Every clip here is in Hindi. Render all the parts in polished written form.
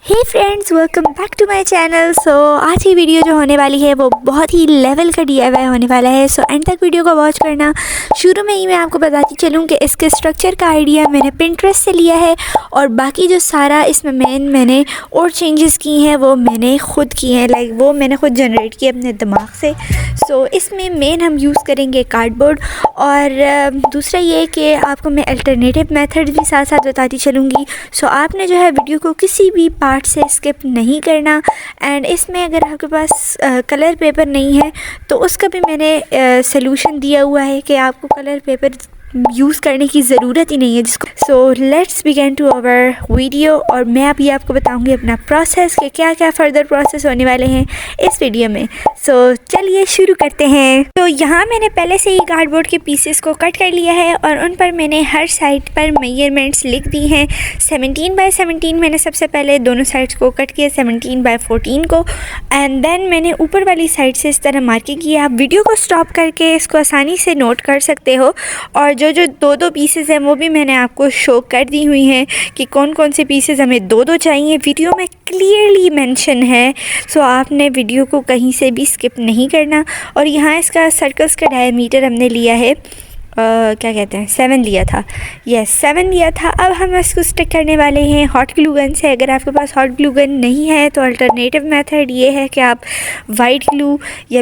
Hey friends, welcome back to my channel. So आज की वीडियो जो होने वाली है वो बहुत ही लेवल का DIY होने वाला है। सो एंड तक वीडियो को वॉच करना। शुरू में ही मैं आपको बताती चलूँ कि इसके स्ट्रक्चर का आइडिया मैंने पिंटरेस्ट से लिया है और बाकी जो सारा इसमें मैंने और चेंजेस की हैं वो मैंने ख़ुद की हैं, लाइक वो मैंने ख़ुद जनरेट किए अपने दिमाग से। सो इसमें मेन हम यूज़ करेंगे कार्डबोर्ड और दूसरा ये कि आपको मैं अल्टरनेटिव मेथड भी साथ साथ बताती चलूँगी। सो आपने जो है वीडियो को किसी भी पार्ट से स्किप नहीं करना। एंड इसमें अगर आपके पास कलर पेपर नहीं है तो उसका भी मैंने सलूशन दिया हुआ है कि आपको कलर पेपर यूज़ करने की ज़रूरत ही नहीं है जिसको। So let's begin to our video और मैं अभी आपको बताऊंगी अपना प्रोसेस कि क्या क्या फ़र्दर प्रोसेस होने वाले हैं इस वीडियो में। सो चलिए शुरू करते हैं। तो यहाँ मैंने पहले से ही कार्डबोर्ड के पीसेस को कट कर लिया है और उन पर मैंने हर साइड पर मेजरमेंट्स लिख दी हैं। 17 बाय 17 मैंने सबसे पहले दोनों साइड्स को कट किया, 17 बाय 14 को। एंड देन मैंने ऊपर वाली साइड से इस तरह मार्किंग की। आप वीडियो को स्टॉप करके इसको आसानी से नोट कर सकते हो और जो दो पीसेस हैं वो भी मैंने आपको शो कर दी हुई हैं कि कौन कौन से पीसेस हमें दो चाहिए। वीडियो में क्लियरली मेंशन है, सो आपने वीडियो को कहीं से भी स्किप नहीं करना। और यहाँ इसका सर्कल्स का डायमीटर हमने लिया है क्या कहते हैं 7 लिया था, यस 7 लिया था। अब हम इसको स्टिक करने वाले हैं हॉट ग्लू गन से। अगर आपके पास हॉट ग्लू गन नहीं है तो अल्टरनेटिव मेथड ये है कि आप वाइट ग्लू या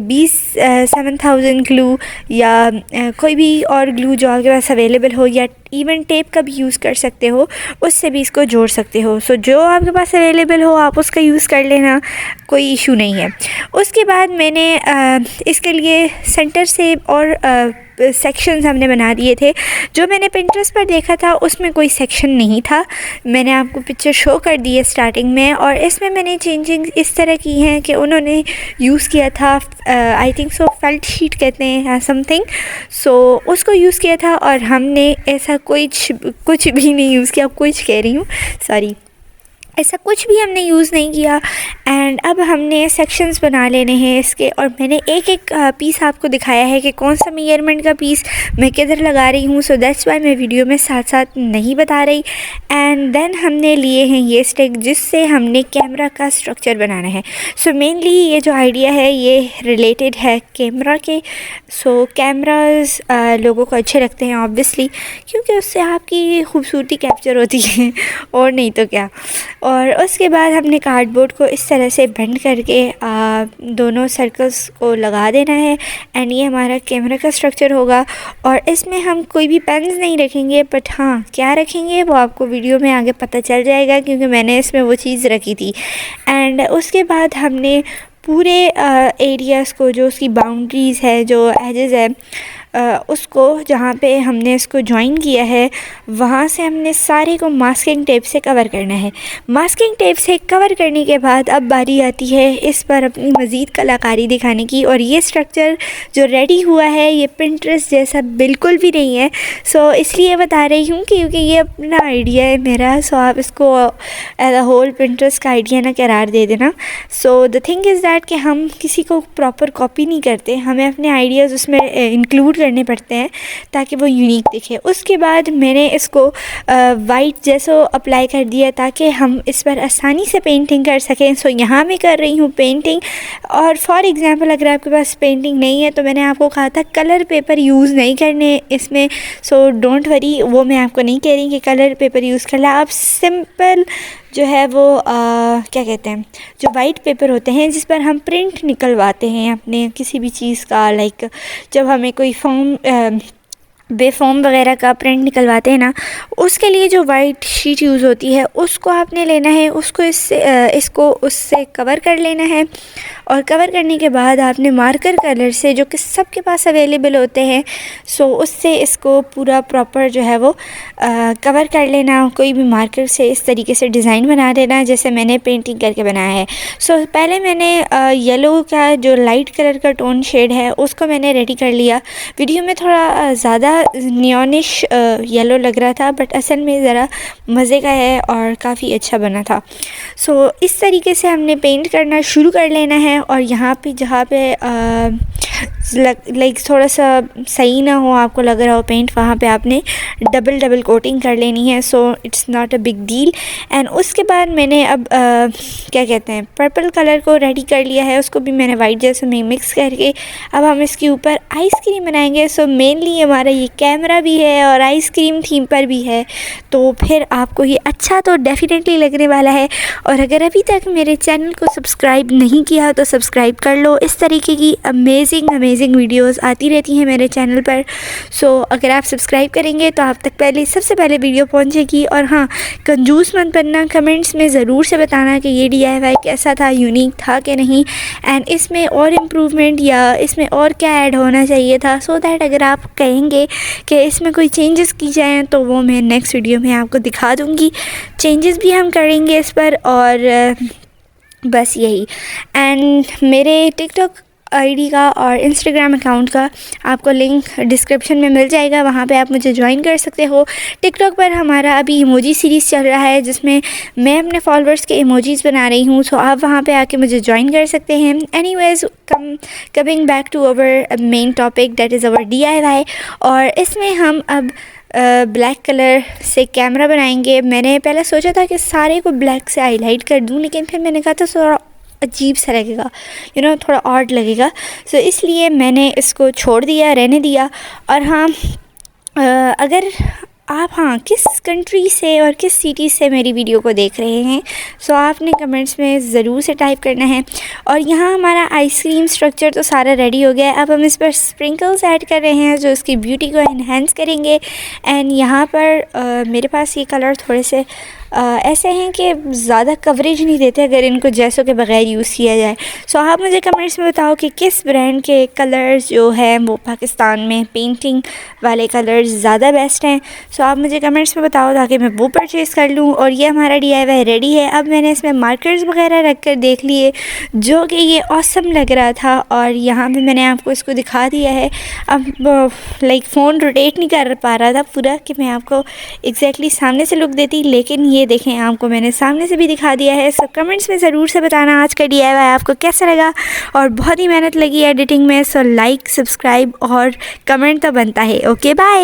7000 ग्लू या कोई भी और ग्लू जो आपके पास अवेलेबल हो या इवन टेप का भी यूज़ कर सकते हो, उससे भी इसको जोड़ सकते हो। सो जो आपके पास अवेलेबल हो आप उसका यूज़ कर लेना, कोई इशू नहीं है। उसके बाद मैंने इसके लिए सेंटर से और सेक्शंस हमने बना दिए थे। जो मैंने पिंटरेस्ट पर देखा था उसमें कोई सेक्शन नहीं था, मैंने आपको पिक्चर शो कर दी है स्टार्टिंग में। और इसमें मैंने चेंजिंग इस तरह की हैं कि उन्होंने यूज़ किया था I think so felt sheet कहते हैं समथिंग, सो उसको यूज़ किया था। और हमने ऐसा कुछ भी नहीं यूज़ किया, कुछ कह रही हूँ सॉरी, ऐसा कुछ भी हमने यूज़ नहीं किया। एंड अब हमने सेक्शंस बना लेने हैं इसके और मैंने एक एक पीस आपको दिखाया है कि कौन सा मेजरमेंट का पीस मैं किधर लगा रही हूँ। सो दैट्स वाई मैं वीडियो में साथ साथ नहीं बता रही। एंड देन हमने लिए हैं ये स्टिक जिससे हमने कैमरा का स्ट्रक्चर बनाना है। सो मेनली ये जो आइडिया है ये रिलेटेड है कैमरा के। सो कैमरास लोगों को अच्छे लगते हैं ऑब्वियसली, क्योंकि उससे आपकी खूबसूरती कैप्चर होती है और नहीं तो क्या। और उसके बाद हमने कार्डबोर्ड को इस तरह से बेंड करके दोनों सर्कल्स को लगा देना है। एंड ये हमारा कैमरा का स्ट्रक्चर होगा। और इसमें हम कोई भी पेन्स नहीं रखेंगे, बट हाँ क्या रखेंगे वो आपको वीडियो में आगे पता चल जाएगा, क्योंकि मैंने इसमें वो चीज़ रखी थी। एंड उसके बाद हमने पूरे एरियाज़ को, जो उसकी बाउंड्रीज़ है, जो एजेस है, उसको जहाँ पे हमने इसको जॉइन किया है वहाँ से हमने सारे को मास्किंग टेप से कवर करना है। मास्किंग टेप से कवर करने के बाद अब बारी आती है इस पर अपनी मज़ीद कलाकारी दिखाने की। और ये स्ट्रक्चर जो रेडी हुआ है ये पिंटरेस्ट जैसा बिल्कुल भी नहीं है। सो इसलिए बता रही हूँ क्योंकि ये अपना आइडिया है मेरा। सो आप इसको एज अ होल पिंटरेस्ट का आइडिया ना करार दे देना। So the thing is that कि हम किसी को प्रॉपर कॉपी नहीं करते, हमें अपने आइडियाज़ उसमें इंक्लूड करने पड़ते हैं ताकि वो यूनिक दिखे। उसके बाद मैंने इसको वाइट जैसा अप्लाई कर दिया ताकि हम इस पर आसानी से पेंटिंग कर सकें। सो यहाँ मैं कर रही हूँ पेंटिंग। और फॉर एग्ज़ाम्पल अगर आपके पास पेंटिंग नहीं है तो मैंने आपको कहा था कलर पेपर यूज़ नहीं करने इसमें। सो डोंट वरी, वो मैं आपको नहीं कह रही कि कलर पेपर यूज़ कर ला। आप सिंपल जो है वो क्या कहते हैं, जो वाइट पेपर होते हैं जिस पर हम प्रिंट निकलवाते हैं अपने किसी भी चीज़ का, लाइक जब हमें कोई फॉर्म बेफॉर्म वगैरह का प्रिंट निकलवाते हैं ना, उसके लिए जो वाइट शीट यूज़ होती है उसको आपने लेना है, उसको इसको उससे कवर कर लेना है। और कवर करने के बाद आपने मार्कर कलर से, जो कि सबके पास अवेलेबल होते हैं, सो उससे इसको पूरा प्रॉपर जो है वो कवर कर लेना। कोई भी मार्कर से इस तरीके से डिज़ाइन बना देना जैसे मैंने पेंटिंग करके बनाया है। सो पहले मैंने येलो का जो लाइट कलर का टोन शेड है उसको मैंने रेडी कर लिया। वीडियो में थोड़ा ज़्यादा नियॉनिश येलो लग रहा था, बट असल में ज़रा मज़े का है और काफ़ी अच्छा बना था। सो इस तरीके से हमने पेंट करना शुरू कर लेना है। और यहाँ पे जहाँ पे लाइक थोड़ा सा सही ना हो, आपको लग रहा हो पेंट, वहाँ पे आपने डबल कोटिंग कर लेनी है। So it's not a big deal. And उसके बाद मैंने अब क्या कहते हैं, पर्पल कलर को रेडी कर लिया है, उसको भी मैंने वाइट जैसे में मिक्स करके अब हम इसके ऊपर आइसक्रीम बनाएंगे। सो मेनली हमारा ये कैमरा भी है और आइसक्रीम थीम पर भी है, तो फिर आपको ये अच्छा तो डेफिनेटली लगने वाला है। और अगर अभी तक मेरे चैनल को सब्सक्राइब नहीं किया तो सब्सक्राइब कर लो। इस तरीके की अमेजिंग वीडियोस आती रहती हैं मेरे चैनल पर। सो अगर आप सब्सक्राइब करेंगे तो आप तक सबसे पहले वीडियो पहुंचेगी। और हाँ, कंजूस मत बनना, कमेंट्स में ज़रूर से बताना कि ये DIY कैसा था, यूनिक था कि नहीं, एंड इसमें और इम्प्रूवमेंट या इसमें और क्या ऐड होना चाहिए था, सो दैट अगर आप कहेंगे कि इसमें कोई चेंजेस की जाएँ तो वो मैं नेक्स्ट वीडियो में आपको दिखा दूँगी। चेंजेस भी हम करेंगे इस पर। और बस यही। एंड मेरे टिकटॉक ID का और इंस्टाग्राम अकाउंट का आपको लिंक डिस्क्रिप्शन में मिल जाएगा, वहाँ पे आप मुझे ज्वाइन कर सकते हो। टिकटॉक पर हमारा अभी इमोजी सीरीज़ चल रहा है जिसमें मैं अपने फॉलोअर्स के इमोजीज़ बना रही हूँ, सो आप वहाँ पे आके मुझे ज्वाइन कर सकते हैं। Anyways, coming back to our main topic, that is our DIY। और इसमें हम अब ब्लैक कलर से कैमरा बनाएंगे। मैंने पहले सोचा था कि सारे को ब्लैक से हाईलाइट कर दूँ, लेकिन फिर मैंने कहा था थोड़ा अजीब सा लगेगा, थोड़ा ऑड लगेगा। सो इसलिए मैंने इसको छोड़ दिया, रहने दिया। और हाँ, अगर आप किस कंट्री से और किस सिटी से मेरी वीडियो को देख रहे हैं, सो आपने कमेंट्स में ज़रूर से टाइप करना है। और यहाँ हमारा आइसक्रीम स्ट्रक्चर तो सारा रेडी हो गया है। अब हम इस पर स्प्रिंकल्स ऐड कर रहे हैं जो इसकी ब्यूटी को इन्हेंस करेंगे। एंड यहाँ पर मेरे पास ये कलर थोड़े से ऐसे हैं कि ज़्यादा कवरेज नहीं देते अगर इनको जैसों के बगैर यूज़ किया जाए। सो आप मुझे कमेंट्स में बताओ कि किस ब्रांड के कलर्स जो हैं वो पाकिस्तान में पेंटिंग वाले कलर्स ज़्यादा बेस्ट हैं। सो आप मुझे कमेंट्स में बताओ ताकि मैं वो परचेज़ कर लूँ। और ये हमारा DIY रेडी है। अब मैंने इसमें मार्कर्स वगैरह रख कर देख लिए जो कि ये ऑसम लग रहा था, और यहाँ पे मैंने आपको इसको दिखा दिया है। अब लाइक फ़ोन रोटेट नहीं कर पा रहा था पूरा कि मैं आपको एग्जैक्टली सामने से लुक देती, लेकिन ये देखें आपको मैंने सामने से भी दिखा दिया है। सो कमेंट्स में ज़रूर से बताना आज का DIY आपको कैसा लगा। और बहुत ही मेहनत लगी एडिटिंग में, सो लाइक, सब्सक्राइब और कमेंट तो बनता है। Okay, bye.